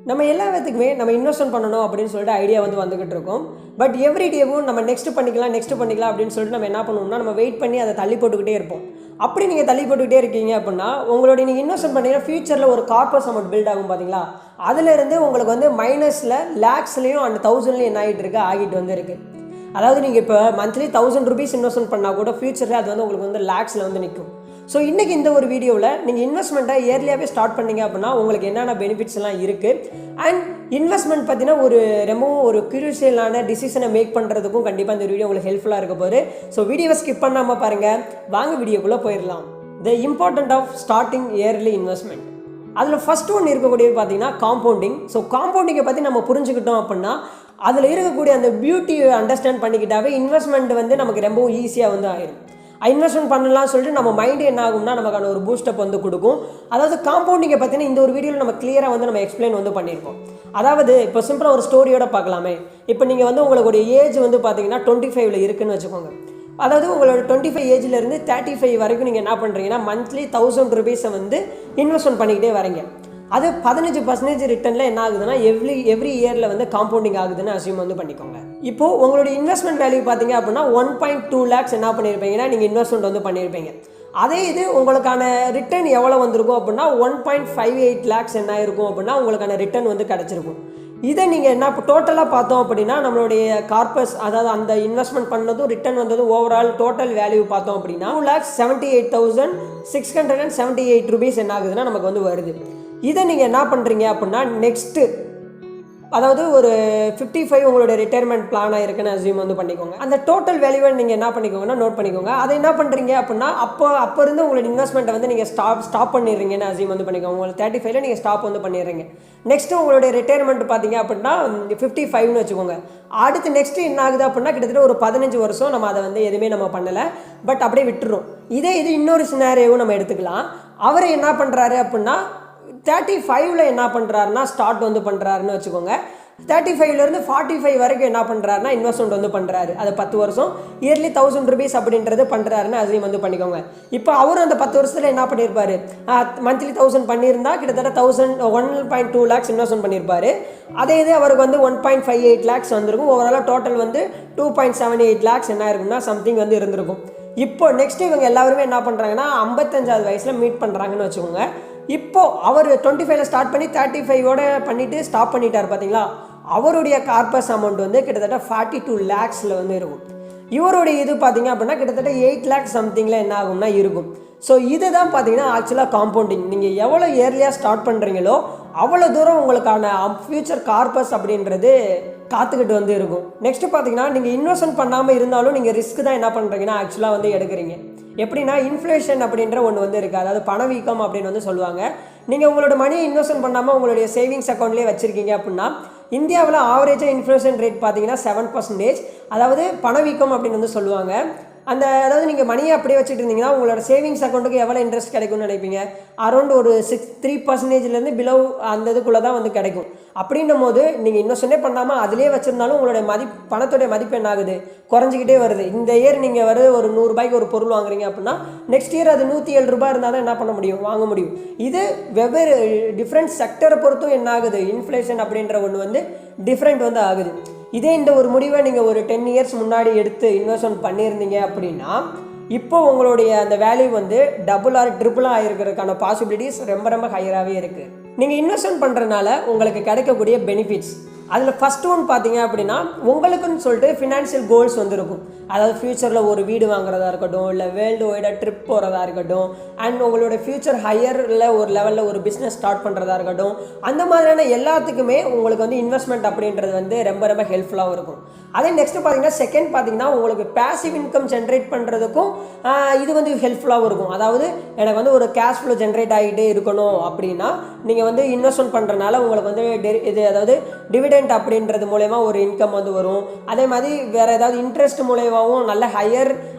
நம்ம எல்லாத்துக்குமே நம்ம இன்வெஸ்ட்மெண்ட் பண்ணணும் அப்படின்னு சொல்லிட்டு ஐடியா வந்துகிட்டு இருக்கும். பட் எவ்ரி டேவும் நம்ம நெக்ஸ்ட் பண்ணிக்கலாம் அப்படின்னு சொல்லிட்டு நம்ம என்ன பண்ணுவோம்னா நம்ம வெயிட் பண்ணி அதை தள்ளி போட்டுக்கிட்டே இருப்போம். அப்படி நீங்கள் தள்ளி போட்டுக்கிட்டே இருக்கீங்க அப்படின்னா உங்களுடைய நீங்கள் இன்வெஸ்ட்மெண்ட் பண்ணீங்கன்னா ஃபியூச்சரில் ஒரு கார்பஸ் அமௌண்ட் பில்ட் ஆகும் பார்த்தீங்களா, அதிலிருந்து உங்களுக்கு வந்து மைனஸில் லேக்ஸ்லையும் அண்ட் தௌசண்ட்லையும் என்ன ஆகிட்டு இருக்கு. அதாவது நீங்கள் இப்போ மந்த்லி 1000 rupees இன்வெஸ்ட்மெண்ட் பண்ணால் கூட ஃபியூச்சரில் அது வந்து உங்களுக்கு வந்து லேக்ஸில் வந்து நிற்கும். ஸோ இன்றைக்கி இந்த ஒரு வீடியோவில் நீங்கள் இன்வெஸ்ட்மெண்ட்டை இயர்லியாகவே ஸ்டார்ட் பண்ணிங்க அப்படின்னா உங்களுக்கு என்னென்ன பெனிஃபிட்ஸ் எல்லாம் இருக்குது அண்ட் இன்வெஸ்ட்மெண்ட் பார்த்தீங்கன்னா ரொம்பவும் ஒரு க்ரூஷியலான டிசிஷனை மேக் பண்ணுறதுக்கும் கண்டிப்பாக இந்த வீடியோ உங்களுக்கு ஹெல்ப்ஃபுல்லாக இருக்க போகுது. ஸோ வீடியோவை ஸ்கிப் பண்ணாமல் பாருங்கள், வாங்க வீடியோக்குள்ளே போயிடலாம். The important of starting early investment. அதில் ஃபஸ்ட் ஒன்று இருக்கக்கூடியது பார்த்தீங்கன்னா காம்பவுண்டிங். ஸோ காம்பவுண்டிங்கை பற்றி நம்ம புரிஞ்சுக்கிட்டோம் அப்படின்னா அதில் இருக்கக்கூடிய அந்த பியூட்டியை அண்டர்ஸ்டாண்ட் பண்ணிக்கிட்டாவே இன்வெஸ்ட்மெண்ட் வந்து நமக்கு ரொம்பவும் ஈஸியாக வந்து ஆயிடும். இன்வெஸ்ட்மெண்ட் பண்ணலாம்னு சொல்லிட்டு நம்ம மைண்டு என்ன ஆகும்னா நமக்கான ஒரு பூஸ்டப் வந்து கொடுக்கும். அதாவது காம்பவுண்டிங்கை பார்த்தீங்கன்னா இந்த ஒரு வீடியோவில் நம்ம கிளியராக வந்து நம்ம எக்ஸ்பிளைன் வந்து பண்ணியிருக்கோம். அதாவது இப்போ சிம்பிளாக ஒரு ஸ்டோரியோட பார்க்கலாமே. இப்போ நீங்கள் வந்து உங்களுடைய ஏஜ் வந்து பார்த்தீங்கன்னா 25 இருக்குன்னு வச்சுக்கோங்க. அதாவது உங்களோட 25 ஏஜ்லேருந்து 35 வரைக்கும் நீங்கள் என்ன பண்ணுறீங்கன்னா மந்த்லி 1000 rupees வந்து இன்வெஸ்ட்மெண்ட் பண்ணிக்கிட்டே வரீங்க. அது 15% ரிட்டர்னில் என்ன ஆகுதுன்னா எவ்ரி இயரில் வந்து காம்பவுண்டிங் ஆகுதுன்னு அசியூம் வந்து பண்ணிக்கோங்க. இப்போது உங்களுடைய இன்வெஸ்ட்மெண்ட் வேல்யூ பார்த்தீங்க அப்படின்னா 1.2 lakhs என்ன பண்ணியிருப்பீங்கன்னா நீங்கள் இன்வெஸ்ட்மெண்ட் வந்து பண்ணியிருப்பீங்க. அதே இது உங்களுக்கான ரிட்டர்ன் எவ்வளோ வந்திருக்கும் அப்படின்னா 1.58 lakhs என்ன இருக்கும் அப்படின்னா உங்களுக்கான ரிட்டர்ன் வந்து கிடச்சிருக்கும். இதை நீங்கள் என்ன இப்போ டோட்டலாக பார்த்தோம் அப்படின்னா நம்மளுடைய கார்பஸ், அதாவது அந்த இன்வெஸ்ட்மெண்ட் பண்ணதும் ரிட்டர்ன் வந்ததும் ஓவரால் டோட்டல் வேல்யூ பார்த்தோம் அப்படின்னா 2,78,678 rupees என்ன ஆகுதுன்னா நமக்கு வந்து வருது. இதை நீங்கள் என்ன பண்ணுறீங்க அப்படின்னா நெக்ஸ்ட்டு அதாவது ஒரு 55 உங்களோட ரிட்டையர்மெண்ட் பிளானாக இருக்குன்னு அசியூம் வந்து பண்ணிக்கோங்க. அந்த டோட்டல் வேல்யூவை நீங்கள் என்ன பண்ணிக்கோங்கன்னா நோட் பண்ணிக்கோங்க. அதை என்ன பண்ணுறீங்க அப்படின்னா அப்போ இருந்து உங்களோட இன்வெஸ்ட்மெண்ட்டை வந்து நீங்கள் ஸ்டாப் பண்ணிடுறீங்கன்னு அசியூம் வந்து பண்ணிக்கோங்க. உங்களுக்கு 35ல் நீங்கள் ஸ்டாப் வந்து பண்ணிடுறீங்க. நெக்ஸ்ட்டு உங்களுடைய ரிட்டையர்மெண்ட் பார்த்தீங்க அப்படின்னா 55ன்னு வச்சுக்கோங்க. அடுத்து நெக்ஸ்ட்டு என்ன ஆகுது அப்படின்னா கிட்டத்தட்ட ஒரு 15 வருஷம் நம்ம அதை வந்து எதுவுமே நம்ம பண்ணலை, பட் அப்படியே விட்டுரும். இது இன்னொரு சினாரியோவும் நம்ம எடுத்துக்கலாம். அவர் என்ன பண்ணுறாரு அப்படின்னா 35ல் என்ன பண்ணுறாருன்னா ஸ்டார்ட் வந்து பண்ணுறாருன்னு வச்சுக்கோங்க. 35லேருந்து 45 வரைக்கும் என்ன பண்ணுறாருன்னா இன்வெஸ்ட்மெண்ட் வந்து பண்ணுறாரு. அது 10 வருஷம் இயர்லி 1000 rupees அப்படின்றது பண்ணுறாருன்னு அதையும் வந்து பண்ணிக்கோங்க. இப்போ அவரும் அந்த 10 வருஷத்தில் என்ன பண்ணியிருப்பாரு, மந்த்லி 1000 பண்ணியிருந்தா கிட்டத்தட்ட 1.2 lakhs இன்வெஸ்ட்மெண்ட் பண்ணியிருப்பாரு. அதே இது அவருக்கு வந்து 1.58 lakhs வந்திருக்கும். ஓவராலாக டோட்டல் வந்து 2.78 lakhs என்ன இருக்குன்னா சம்திங் வந்து இருந்திருக்கும். இப்போ நெக்ஸ்ட் இவங்க எல்லாருமே என்ன பண்ணுறாங்கன்னா 55வது வயசில் மீட் பண்ணுறாங்கன்னு வச்சுக்கோங்க. இப்போது அவர் 25ல் ஸ்டார்ட் பண்ணி 35ஓட பண்ணிவிட்டு ஸ்டாப் பண்ணிட்டார் பார்த்தீங்களா, அவருடைய கார்பஸ் அமௌண்ட் வந்து கிட்டத்தட்ட 42 lakhsல வந்து இருக்கும். இவருடைய இது பார்த்தீங்க அப்படின்னா கிட்டத்தட்ட 8 lakhs சம்திங்கில் என்ன ஆகும்னா இருக்கும். ஸோ இதுதான் பார்த்தீங்கன்னா ஆக்சுவலாக காம்பவுண்டிங். நீங்கள் எவ்வளோ இயர்லியாக ஸ்டார்ட் பண்ணுறீங்களோ அவ்வளோ தூரம் உங்களுக்கான ஃபியூச்சர் கார்பஸ் அப்படின்றது காத்துக்கிட்டு வந்து இருக்கும். நெக்ஸ்ட்டு பார்த்தீங்கன்னா நீங்கள் இன்வெஸ்ட்மெண்ட் பண்ணாமல் இருந்தாலும் நீங்கள் ரிஸ்க் தான் என்ன பண்ணுறீங்கன்னா ஆக்சுவலாக வந்து எடுக்கிறீங்க. எப்படின்னா இன்ஃப்ளேஷன் அப்படின்ற ஒன்று வந்து இருக்குது, அதாவது பணவீக்கம் அப்படின்னு வந்து சொல்லுவாங்க. நீங்கள் உங்களோட மணியை இன்வெஸ்ட்மெண்ட் பண்ணாமல் உங்களுடைய சேவிங்ஸ் அக்கௌண்ட்லேயே வச்சுருக்கீங்க அப்படின்னா இந்தியாவில் ஆவரேஜாக இன்ஃப்ளேஷன் ரேட் பார்த்தீங்கன்னா 7%, அதாவது பணவீக்கம் அப்படின்னு வந்து சொல்லுவாங்க. அதாவது நீங்கள் மணியை அப்படியே வச்சுட்டு இருந்தீங்கன்னா உங்களோட சேவிங்ஸ் அக்கௌண்ட்டுக்கு எவ்வளோ இன்ட்ரெஸ்ட் கிடைக்கும்னு நினைப்பீங்க, அரௌண்ட் ஒரு 3%லேருந்து பிலோ அந்த இதுக்குள்ளே தான் வந்து கிடைக்கும். அப்படின்னும் போது நீங்கள் இன்வெஸ்ட்மெண்ட்டே பண்ணாமல் அதிலே வச்சுருந்தாலும் உங்களுடைய பணத்துடைய மதிப்பு என்ன ஆகுது, குறைஞ்சிக்கிட்டே வருது. இந்த இயர் நீங்கள் ஒரு 100 ரூபாய்க்கு ஒரு பொருள் வாங்குறீங்க அப்படின்னா நெக்ஸ்ட் இயர் அது 107 ரூபாய் இருந்தால் தான் என்ன பண்ண முடியும், வாங்க முடியும். இது வெவ்வேறு டிஃப்ரெண்ட் செக்டரை பொறுத்தும் என்ன ஆகுது, இன்ஃப்ளேஷன் அப்படின்ற ஒன்று வந்து டிஃப்ரெண்ட் வந்து ஆகுது. இதே இந்த ஒரு முடிவை நீங்கள் ஒரு 10 years முன்னாடி எடுத்து இன்வெஸ்ட்மெண்ட் பண்ணியிருந்தீங்க அப்படின்னா இப்போ உங்களுடைய அந்த வேல்யூ வந்து டபுள் ஆர் ட்ரிபிளாக ஆகிருக்கிறதுக்கான பாசிபிலிட்டிஸ் ரொம்ப ஹையராகவே இருக்குது. நீங்கள் இன்வெஸ்ட்மெண்ட் பண்ணுறதுனால உங்களுக்கு கிடைக்கக்கூடிய பெனிஃபிட்ஸ் அதில் ஃபஸ்ட் ஒன் பார்த்தீங்க அப்படின்னா உங்களுக்குன்னு சொல்லிட்டு ஃபினான்ஷியல் கோல்ஸ் வந்து இருக்கும். அதாவது ஃப்யூச்சரில் ஒரு வீடு வாங்குறதா இருக்கட்டும், இல்லை வேர்ல்டு வைடாக ட்ரிப் போகிறதா இருக்கட்டும், அண்ட் உங்களோட ஃப்யூச்சர் ஹையரில் ஒரு லெவலில் ஒரு பிஸ்னஸ் ஸ்டார்ட் பண்ணுறதா இருக்கட்டும், அந்த மாதிரியான எல்லாத்துக்குமே உங்களுக்கு வந்து இன்வெஸ்ட்மெண்ட் அப்படின்றது வந்து ரொம்ப ஹெல்ப்ஃபுல்லாகவும் இருக்கும். அதே நெக்ஸ்ட்டு பார்த்தீங்கன்னா செகண்ட் பார்த்தீங்கன்னா உங்களுக்கு பேசிவ் இன்கம் ஜென்ரேட் பண்ணுறதுக்கும் இது வந்து ஹெல்ப்ஃபுல்லாகவும் இருக்கும். அதாவது எனக்கு வந்து ஒரு கேஷ் ஃப்ளோ ஜென்ரேட் ஆகிட்டே இருக்கணும் அப்படின்னா நீங்கள் வந்து இன்வெஸ்ட்மெண்ட் பண்ணுறதுனால உங்களுக்கு வந்து அதாவது டிவிடெண்ட் அப்படின்றது மூலமா ஒரு இன்கம் வந்து வரும். அதே மாதிரி வேறு ஏதாவது இன்ட்ரெஸ்ட் மூலமாகவும் நல்ல ஹையர்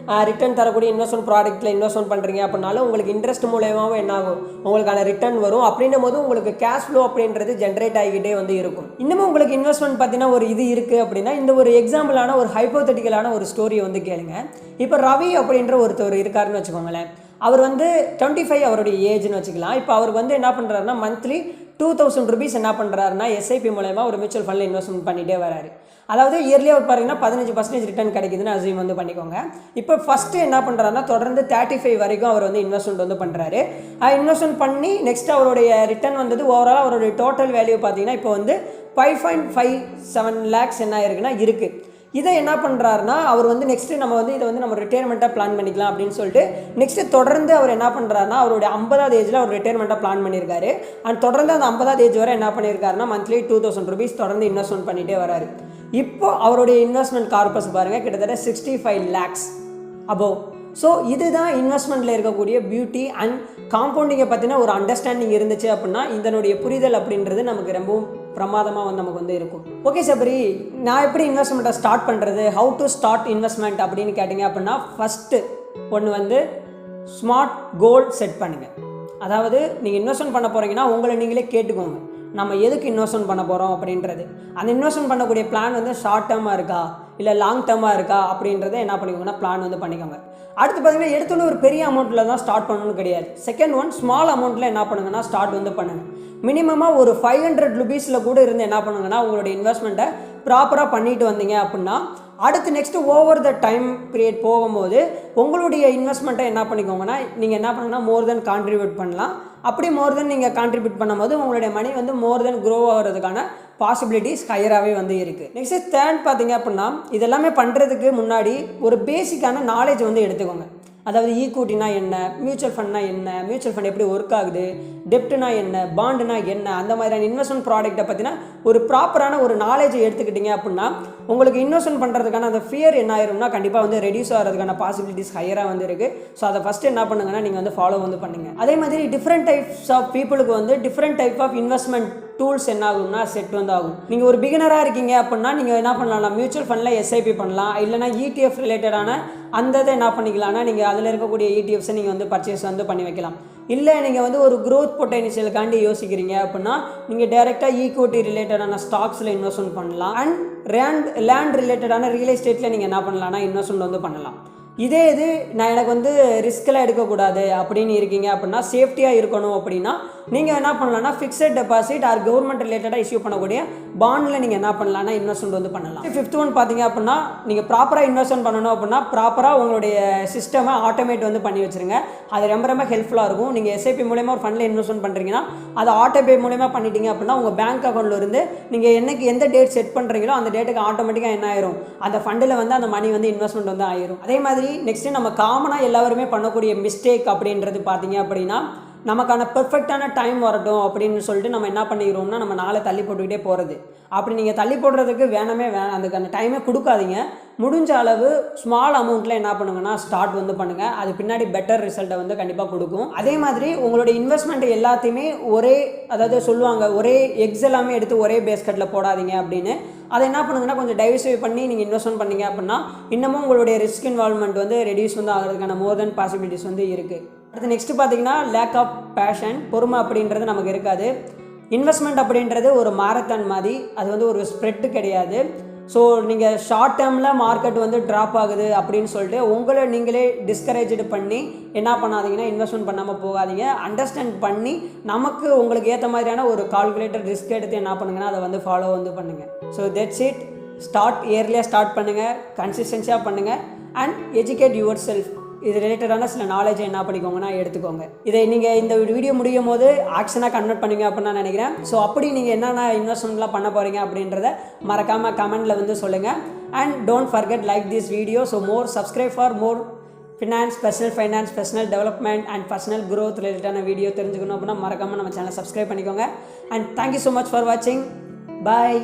ரிட்டர்ன் தரக்கூடிய இன்வெஸ்ட்மெண்ட் ப்ராடக்ட்டில் இன்வெஸ்ட்மெண்ட் பண்ணுறீங்க அப்படின்னாலும் உங்களுக்கு இன்ட்ரெஸ்ட் மூலமாகவும் என்ன ஆகும், உங்களுக்கான ரிட்டர்ன் வரும். அப்படின்னும் போது உங்களுக்கு கேஷ் ஃப்ளோ அப்படின்றது ஜென்ரேட் ஆகிக்கிட்டே வந்து இருக்கும். இன்னமும் உங்களுக்கு இன்வெஸ்ட்மெண்ட் பார்த்தீங்கன்னா ஒரு இது இருக்குது அப்படின்னா இந்த ஒரு எக்ஸாம்பிளான ஒரு ஹைப்போதெட்டிக்கலான ஒரு ஸ்டோரியை வந்து கேளுங்க. இப்போ ரவி அப்படின்ற ஒருத்தர் இருக்காருன்னு வச்சுக்கோங்களேன். அவர் வந்து 25 அவருடைய ஏஜ்னு வச்சுக்கலாம். இப்போ அவருக்கு வந்து என்ன பண்ணுறாருன்னா மந்த்லி 2000 rupees என்ன பண்ணுறாருன்னா எஸ்ஐபி மூலயமா ஒரு மியூச்சுவல் ஃபண்டில் இன்வெஸ்ட்மெண்ட் பண்ணிகிட்டே வராரு. அதாவது இயர்லியாக ஒரு பார்த்தீங்கன்னா 15% ரிட்டர்ன் கிடைக்குதுன்னு அசீம் வந்து பண்ணிக்கோங்க. இப்போ ஃபஸ்ட்டு என்ன பண்ணுறாருன்னா தொடர்ந்து 35 வரைக்கும் அவர் வந்து இன்வெஸ்ட்மெண்ட் வந்து பண்ணுறாரு. இன்வெஸ்ட்மெண்ட் பண்ணி நெக்ஸ்ட் அவருடைய ரிட்டர்ன் வந்தது ஓவரால் அவருடைய டோட்டல் வேல்யூ பார்த்தீங்கன்னா இப்போ வந்து 5.57 lakhs என்ன இருக்குன்னா இருக்குது. இதை என்ன பண்ணுறாருனா அவர் வந்து நெக்ஸ்ட்டு நம்ம வந்து இதை வந்து நம்ம ரிட்டையர்மெண்ட்டாக பிளான் பண்ணிக்கலாம் அப்படின்னு சொல்லிட்டு நெக்ஸ்ட்டு தொடர்ந்து அவர் என்ன பண்ணுறாருனா அவருடைய 50வது ஏஜில் அவர் ரிட்டையர்மெண்ட்டாக பிளான் பண்ணியிருக்காரு. அண்ட் தொடர்ந்து அந்த 50வது ஏஜ் வரை என்ன பண்ணியிருக்காருனா மந்த்லி 2000 rupees தொடர்ந்து இன்வெஸ்ட்மெண்ட் பண்ணிகிட்டே வராரு. இப்போ அவருடைய இன்வெஸ்ட்மெண்ட் கார்பஸ் பாருங்கள் கிட்டத்தட்ட 65 lakhs அபோவ். ஸோ இதுதான் இன்வெஸ்ட்மெண்ட்டில் இருக்கக்கூடிய பியூட்டி அண்ட் காம்பவுண்டிங்கை பற்றின ஒரு அண்டர்ஸ்டாண்டிங் இருந்துச்சு அப்படின்னா இதனுடைய புரிதல் அப்படின்றது நமக்கு ரொம்பவும் பிரமாதமாக வந்து நமக்கு வந்து இருக்கும். ஓகே சபரி, நான் எப்படி இன்வெஸ்ட்மெண்ட்டை ஸ்டார்ட் பண்ணுறது, ஹவு டு ஸ்டார்ட் இன்வெஸ்ட்மெண்ட் அப்படின்னு கேட்டிங்க அப்படின்னா ஃபஸ்ட்டு ஒன்று வந்து ஸ்மார்ட் கோல் செட் பண்ணுங்கள். அதாவது நீங்கள் இன்வெஸ்ட்மெண்ட் பண்ண போகிறீங்கன்னா உங்களை நீங்களே கேட்டுக்கோங்க, நம்ம எதுக்கு இன்வெஸ்ட்மெண்ட் பண்ண போகிறோம் அப்படின்றது. அந்த இன்வெஸ்ட்மெண்ட் பண்ணக்கூடிய பிளான் வந்து ஷார்ட் டேர்மாக இருக்கா இல்லை லாங் டேர்மாக இருக்கா அப்படின்றத என்ன பண்ணிக்கோங்கன்னா பிளான் வந்து பண்ணிக்கோங்க. அடுத்து பார்த்தீங்கன்னா எடுத்தோன்னே ஒரு பெரிய அமௌண்ட்டில் தான் ஸ்டார்ட் பண்ணணும்னு கிடையாது. செகண்ட் ஒன் ஸ்மால் அமௌண்ட்டில் என்ன பண்ணுங்கன்னா ஸ்டார்ட் வந்து பண்ணுங்கள். மினிமமாக ஒரு 500 rupeesல கூட இருந்து என்ன பண்ணுங்கன்னா உங்களுடைய இன்வெஸ்ட்மெண்ட்டை ப்ராப்பராக பண்ணிட்டு வந்தீங்க அப்படின்னா அடுத்து next over the time period போகும்போது உங்களுடைய இன்வெஸ்ட்மெண்ட்டை என்ன பண்ணிக்கோங்கன்னா நீங்கள் என்ன பண்ணுங்கன்னா மோர் தென் கான்ட்ரிபியூட் பண்ணலாம். அப்படி மோர் தென் நீங்கள் கான்ட்ரிபியூட் பண்ணும்போது உங்களுடைய மணி வந்து மோர் தென் க்ரோ ஆகிறதுக்கான பாசிபிலிட்டிஸ் ஹையராகவே வந்து இருக்குது. நெக்ஸ்ட்டு தேர்ட் பார்த்தீங்க அப்படின்னா இதெல்லாமே பண்ணுறதுக்கு முன்னாடி ஒரு பேசிக்கான நாலேஜ் வந்து எடுத்துக்கோங்க. அதாவது ஈக்விட்டினா என்ன, மியூச்சுவல் ஃபண்ட்னா என்ன, மியூச்சுவல் ஃபண்ட் எப்படி ஒர்க் ஆகுது, டெப்ட்னா என்ன, பாண்டுனா என்ன, அந்த மாதிரியான இன்வெஸ்ட்மெண்ட் ப்ராடக்ட்டை பற்றினா ஒரு ப்ராப்பரான ஒரு நாலேஜை எடுத்துக்கிட்டிங்க அப்படின்னா உங்களுக்கு இன்வெஸ்ட்மெண்ட் பண்ணுறதுக்கான அந்த ஃபியர் என்ன ஆயிரும்னா கண்டிப்பாக வந்து ரெடியூஸ் ஆகிறதுக்கான பாசிபிலிட்டிஸ் ஹையராக வந்து இருக்குது. ஸோ அதை ஃபஸ்ட்டு என்ன பண்ணுங்கன்னா நீங்கள் வந்து ஃபாலோ வந்து பண்ணுங்கள். அதே மாதிரி டிஃப்ரெண்ட் டைப்ஸ் ஆஃப் பீப்புளுக்கு வந்து different type of investment tools என்ன ஆகும்னா செட் வந்து ஆகும். நீங்கள் ஒரு பிகினராக இருக்கீங்க அப்படின்னா நீங்கள் என்ன பண்ணலாம், மியூச்சுவல் ஃபண்டில் எஸ்ஐபி பண்ணலாம். இல்லைனா ETF ரிலேட்டடான அந்த இதை என்ன பண்ணிக்கலாம்னா நீங்கள் அதில் இருக்கக்கூடிய ETFஸை நீங்கள் வந்து பர்ச்சேஸ் வந்து பண்ணி வைக்கலாம். இல்லை நீங்கள் வந்து ஒரு க்ரோத் பொட்டன்ஷியலுக்காண்டி யோசிக்கிறீங்க அப்படின்னா நீங்கள் டைரெக்டாக ஈக்விட்டி ரிலேட்டடான ஸ்டாக்ஸில் இன்வெஸ்ட்மெண்ட் பண்ணலாம். அண்ட் லேண்ட் ரிலேட்டடான ரியல் எஸ்டேட்டில் நீங்கள் என்ன பண்ணலாம்னா இன்வெஸ்ட்மெண்ட் வந்து பண்ணலாம். இதே இது நான் எனக்கு வந்து ரிஸ்க்கெல்லாம் எடுக்கக்கூடாது அப்படின்னு இருக்கீங்க அப்படின்னா சேஃப்டியாக இருக்கணும் அப்படின்னா நீங்கள் என்ன பண்ணலாம்னா ஃபிக்ஸட் டெபாசிட் ஆர் கவர்மெண்ட் ரிலேட்டடாக இஷ்யூ பண்ணக்கூடிய பாண்டில் நீங்கள் என்ன பண்ணலாம்னா இன்வெஸ்ட்மெண்ட் வந்து பண்ணலாம். ஃபிஃப்த் ஒன் பார்த்தீங்க அப்படின்னா நீங்கள் ப்ராப்பராக இன்வெஸ்ட்மெண்ட் பண்ணணும் அப்படின்னா ப்ராப்பராக உங்களுடைய சிஸ்டமை ஆட்டோமேட் வந்து பண்ணி வச்சுருங்க. அது ரொம்ப ரொம்ப ஹெல்ப்ஃபுல்லாக இருக்கும். நீங்கள் எஸ்ஐபி மூலயமா ஒரு ஃபண்டில் இன்வெஸ்ட்மெண்ட் பண்ணுறீங்கன்னா அதை ஆட்டோபே மூலயமா பண்ணிட்டீங்க அப்படின்னா உங்கள் பேங்க் அக்கௌண்ட்டில் இருந்து நீங்கள் என்னைக்கு எந்த டேட் செட் பண்ணுறீங்களோ அந்த டேட்டுக்கு ஆட்டோமேட்டிக்காக என்ன ஆயிரும், அந்த ஃபண்டில் வந்து அந்த மணி வந்து இன்வெஸ்ட்மெண்ட் வந்து ஆயிரும். அதே மாதிரி நெக்ஸ்ட்டு நம்ம காமனாக எல்லாருமே பண்ணக்கூடிய மிஸ்டேக் அப்படின்றது பார்த்தீங்க அப்படின்னா நமக்கான பெர்ஃபெக்டான டைம் வரட்டும் அப்படின்னு சொல்லிட்டு நம்ம என்ன பண்ணிக்கிறோம்னா நம்ம நாளை தள்ளி போட்டுக்கிட்டே போகிறது. அப்படி நீங்கள் தள்ளி போடுறதுக்கு அதுக்கான டைமே கொடுக்காதீங்க. முடிஞ்ச அளவு ஸ்மால் அமௌண்ட்டில் என்ன பண்ணுங்கன்னா ஸ்டார்ட் வந்து பண்ணுங்கள். அது பின்னாடி பெட்டர் ரிசல்ட்டை வந்து கண்டிப்பாக கொடுக்கும். அதே மாதிரி உங்களுடைய இன்வெஸ்ட்மெண்ட் எல்லாத்தையுமே அதாவது சொல்லுவாங்க ஒரே எக்ஸ் எல்லாமே எடுத்து ஒரே பேஸ்கெட்டில் போடாதீங்க அப்படின்னு. அதை என்ன பண்ணுங்கன்னா கொஞ்சம் டைவர்சிஃபை பண்ணி நீங்கள் இன்வெஸ்ட்மெண்ட் பண்ணீங்க அப்படின்னா இன்னமும் உங்களுடைய ரிஸ்க் இன்வால்வ்மெண்ட் வந்து ரெடியூஸ் வந்து ஆகிறதுக்கான மோர் தென் பாசிபிலிட்டிஸ் வந்து இருக்குது. அடுத்து நெக்ஸ்ட்டு பார்த்தீங்கன்னா லேக் ஆஃப் பேஷன், பொறுமை அப்படின்றது நமக்கு இருக்காது. இன்வெஸ்ட்மெண்ட் அப்படின்றது ஒரு மாரத்தான் மாதிரி, அது வந்து ஒரு ஸ்ப்ரெட்டு கிடையாது. ஸோ நீங்கள் ஷார்ட் டேர்மில் மார்க்கெட் வந்து ட்ராப் ஆகுது அப்படின்னு சொல்லிட்டு உங்களை நீங்களே டிஸ்கரேஜ்டு பண்ணி என்ன பண்ணாதீங்கன்னா இன்வெஸ்ட்மெண்ட் பண்ணாமல் போகாதீங்க. அண்டர்ஸ்டாண்ட் பண்ணி நமக்கு உங்களுக்கு ஏற்ற மாதிரியான ஒரு கால்குலேட்டர் ரிஸ்க் எடுத்து என்ன பண்ணுங்கன்னா அதை வந்து ஃபாலோ வந்து பண்ணுங்கள். So that's it. இயர்லியாக ஸ்டார்ட் பண்ணுங்கள், கன்சிஸ்டன்சியாக பண்ணுங்கள் அண்ட் எஜுகேட் யுவர் செல்ஃப். இது ரிலேட்டடான சில நாலேஜை என்ன பண்ணிக்கோங்கன்னா எடுத்துக்கோங்க. இதை நீங்கள் இந்த வீடியோ முடியும் போது ஆக்ஷனாக கன்வெர்ட் பண்ணுவீங்க அப்படின்னு நான் நினைக்கிறேன். ஸோ அப்படி நீங்கள் என்னென்ன இன்வெஸ்ட்மெண்ட்லாம் பண்ண போகிறீங்க அப்படின்றத மறக்காமல் கமெண்ட்டில் வந்து சொல்லுங்கள். And don't forget like this video. So subscribe for more finance, personal development and personal growth ரிலேட்டடான வீடியோ தெரிஞ்சுக்கணும் அப்படின்னா மறக்காமல் நம்ம சேனலை சப்ஸ்கிரைப் பண்ணிக்கோங்க. And thank you so much for வாட்சிங். பாய்.